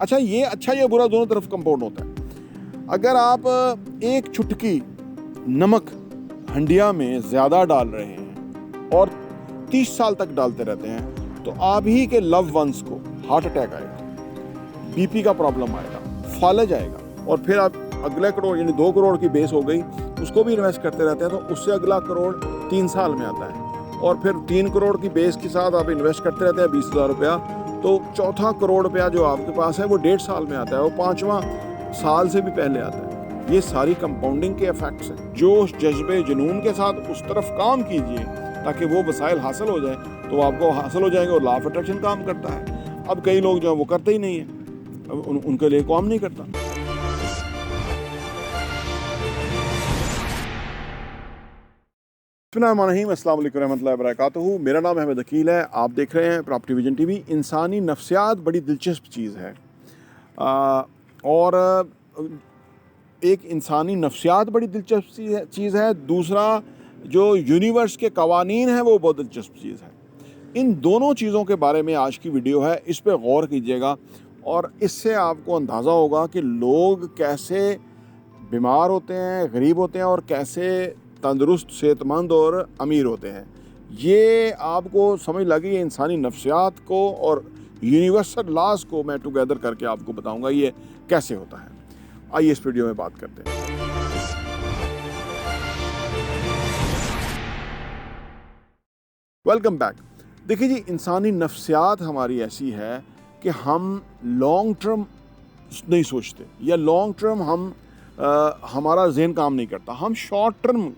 अच्छा ये बुरा दोनों तरफ कंपाउंड होता है। अगर आप एक चुटकी नमक हंडिया में ज़्यादा डाल रहे हैं और 30 साल तक डालते रहते हैं तो आप ही के लव वंस को हार्ट अटैक आएगा, बीपी का प्रॉब्लम आएगा, फालज आएगा, और फिर आप अगले करोड़ यानी 2 करोड़ की बेस हो गई उसको भी इन्वेस्ट करते रहते हैं तो उससे अगला करोड़ 3 साल में आता है, और फिर 3 करोड़ की बेस के साथ आप इन्वेस्ट करते रहते हैं 20,000 रुपया, तो चौथा करोड़ रुपया जो आपके पास है वो 1.5 साल में आता है, वो 5वां साल से भी पहले आता है। ये सारी कंपाउंडिंग के इफेक्ट्स हैं। जोश जज्बे जुनून के साथ उस तरफ काम कीजिए ताकि वो वसाइल हासिल हो जाए तो आपको हासिल हो जाएंगे, और लॉ ऑफ अट्रैक्शन काम करता है। अब कई लोग जो है वो करते ही नहीं है, उनके लिए काम नहीं करता। अस्सलाम वालेकुम रहमतुल्लाहि व बरकातहू। मेरा नाम अहमद अकील है, आप देख रहे हैं प्रॉपर्टी विजन टीवी। इंसानी नफ्सियात बड़ी दिलचस्प चीज़ है, और एक इंसानी नफ्सियात बड़ी दिलचस्प चीज़ है, दूसरा जो यूनिवर्स के कवानीन हैं वो बहुत दिलचस्प चीज़ है। इन दोनों चीज़ों के बारे में आज की वीडियो है, इस पर गौर कीजिएगा और इससे आपको अंदाज़ा होगा कि लोग कैसे बीमार होते हैं, गरीब होते हैं, और कैसे तंदुरुस्त, सेहतमंद और अमीर होते हैं। ये आपको समझ लगी इंसानी नफ्सियात को और यूनिवर्सल लॉज को मैं टुगेदर करके आपको बताऊंगा ये कैसे होता है। आइए इस वीडियो में बात करते हैं। Welcome back. देखिए जी, इंसानी नफ्सियात हमारी ऐसी है कि हम लॉन्ग टर्म नहीं सोचते, या लॉन्ग टर्म हमारा ज़हन काम नहीं करता। हम शॉर्ट टर्म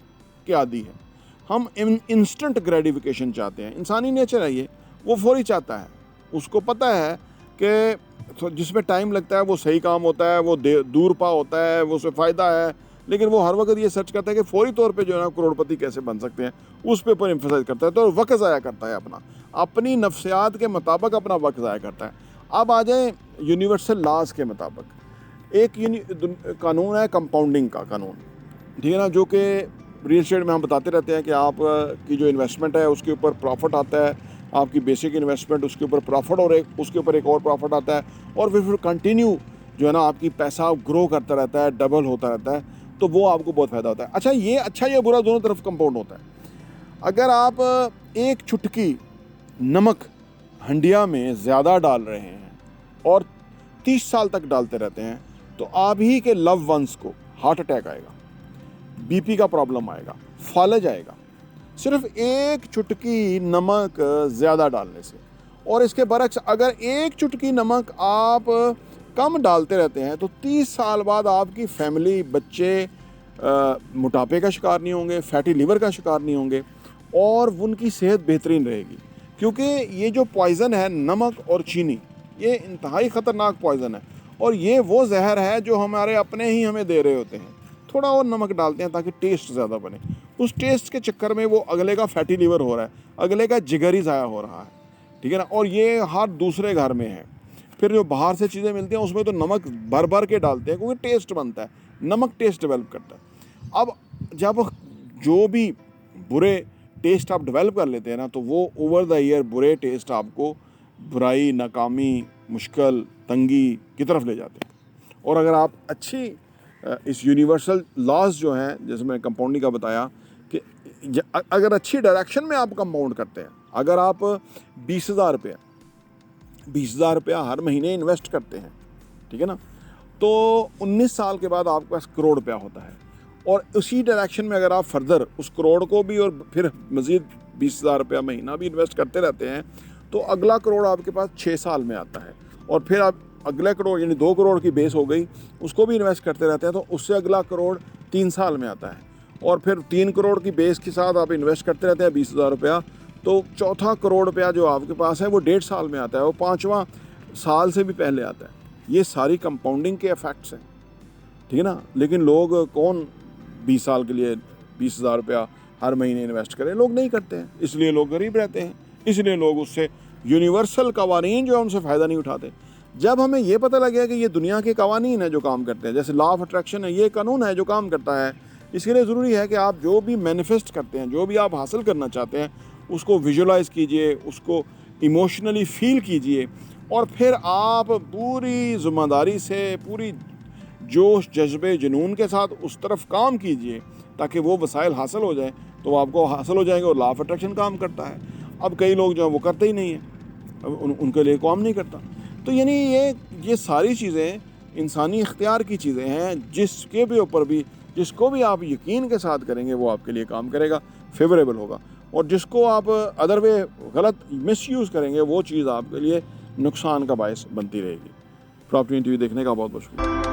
के आदी हैं, हम इंस्टेंट ग्रेटिफिकेशन चाहते हैं। इंसानी नेचर है ये, वो फौरी चाहता है। उसको पता है कि जिसमें टाइम लगता है वो सही काम होता है, वो दूर पा होता है, वो उससे फ़ायदा है, लेकिन वो हर वक्त ये सर्च करता है कि फौरी तौर पे जो है ना करोड़पति कैसे बन सकते हैं, उस पे ऊपर एम्फसाइज करता है, तो वक्त ज़ाया करता है अपनी नफ्सियात के मुताबिक अपना वक्त ज़ाया करता है। अब आ जाए यूनिवर्सल लॉज के मुताबिक। एक कानून है कंपाउंडिंग का कानून, ठीक है ना, जो कि रियल एस्टेट में हम बताते रहते हैं कि आप की जो इन्वेस्टमेंट है उसके ऊपर प्रॉफिट आता है, आपकी बेसिक इन्वेस्टमेंट उसके ऊपर प्रॉफिट, और उसके ऊपर एक और प्रॉफिट आता है, और फिर कंटिन्यू जो है ना आपकी पैसा ग्रो करता रहता है, डबल होता रहता है, तो वो आपको बहुत फ़ायदा होता है। अच्छा ये बुरा दोनों तरफ कंपाउंड होता है। अगर आप एक चुटकी नमक हंडिया में ज़्यादा डाल रहे हैं और 30 साल तक डालते रहते हैं तो आप ही के लव वंस को हार्ट अटैक आएगा, बीपी का प्रॉब्लम आएगा, फालज आएगा, सिर्फ एक चुटकी नमक ज़्यादा डालने से। और इसके बरक्स अगर एक चुटकी नमक आप कम डालते रहते हैं तो 30 साल बाद आपकी फैमिली, बच्चे मोटापे का शिकार नहीं होंगे, फैटी लिवर का शिकार नहीं होंगे, और उनकी सेहत बेहतरीन रहेगी। क्योंकि ये जो पॉइज़न है नमक और चीनी, ये इंतहाई ख़तरनाक पॉइज़न है, और ये वो जहर है जो हमारे अपने ही हमें दे रहे होते हैं। थोड़ा और नमक डालते हैं ताकि टेस्ट ज़्यादा बने, उस टेस्ट के चक्कर में वो अगले का फैटी लिवर हो रहा है, अगले का जिगर ही ज़ाया हो रहा है, ठीक है ना। और ये हर दूसरे घर में है। फिर जो बाहर से चीज़ें मिलती हैं उसमें तो नमक भर भर के डालते हैं क्योंकि टेस्ट बनता है, नमक टेस्ट डेवलप करता है। अब जब जो भी बुरे टेस्ट आप डेवलप कर लेते हैं ना, तो वो ओवर द ईयर बुरे टेस्ट आपको बुराई, नाकामी, मुश्किल, तंगी की तरफ ले जाते हैं। और अगर आप अच्छी इस यूनिवर्सल लॉज जो हैं, जैसे मैंने कंपाउंडिंग का बताया, कि अगर अच्छी डायरेक्शन में आप कंपाउंड करते हैं, अगर आप 20,000 रुपया हर महीने इन्वेस्ट करते हैं, ठीक है ना, तो 19 साल के बाद आपके पास करोड़ रुपया होता है। और उसी डायरेक्शन में अगर आप फर्दर उस करोड़ को भी और फिर मज़ीद 20,000 रुपया महीना भी इन्वेस्ट करते रहते हैं तो अगला करोड़ आपके पास 6 साल में आता है, और फिर आप अगले करोड़ यानी 2 करोड़ की बेस हो गई उसको भी इन्वेस्ट करते रहते हैं तो उससे अगला करोड़ 3 साल में आता है, और फिर 3 करोड़ की बेस के साथ आप इन्वेस्ट करते रहते हैं 20,000 रुपया, तो चौथा करोड़ रुपया जो आपके पास है वो 1.5 साल में आता है, वो 5वां साल से भी पहले आता है। ये सारी कंपाउंडिंग के इफेक्ट्स हैं, ठीक है ना। लेकिन लोग कौन 20 साल के लिए 20,000 रुपया हर महीने इन्वेस्ट करें? लोग नहीं करते हैं, इसलिए लोग गरीब रहते हैं, इसलिए लोग उससे यूनिवर्सल कवानीन जो है उनसे फ़ायदा नहीं उठाते। जब हमें ये पता लग गया कि ये दुनिया के कवानीन है जो काम करते हैं, जैसे लॉ ऑफ अट्रैक्शन है, ये कानून है जो काम करता है, इसके लिए ज़रूरी है कि आप जो भी मैनिफेस्ट करते हैं, जो भी आप हासिल करना चाहते हैं, उसको विजुलाइज़ कीजिए, उसको इमोशनली फील कीजिए, और फिर आप पूरी ज़िम्मेदारी से, पूरी जोश जज्बे जुनून के साथ उस तरफ काम कीजिए ताकि वो वसाइल हासिल हो जाए, तो वो आपको हासिल हो जाएंगे और लॉ ऑफ अट्रैक्शन काम करता है। अब कई लोग जो हैं वो करते ही नहीं हैं, अब उनके लिए काम नहीं करता। तो यानी ये सारी चीज़ें इंसानी इख्तियार की चीज़ें हैं, जिसके भी ऊपर भी, जिसको भी आप यकीन के साथ करेंगे वो आपके लिए काम करेगा, फेवरेबल होगा, और जिसको आप अदर वे गलत मिसयूज़ करेंगे वो चीज़ आपके लिए नुकसान का बायस बनती रहेगी। प्रॉपर्टी इंटरव्यू देखने का बहुत बहुत शुक्रिया।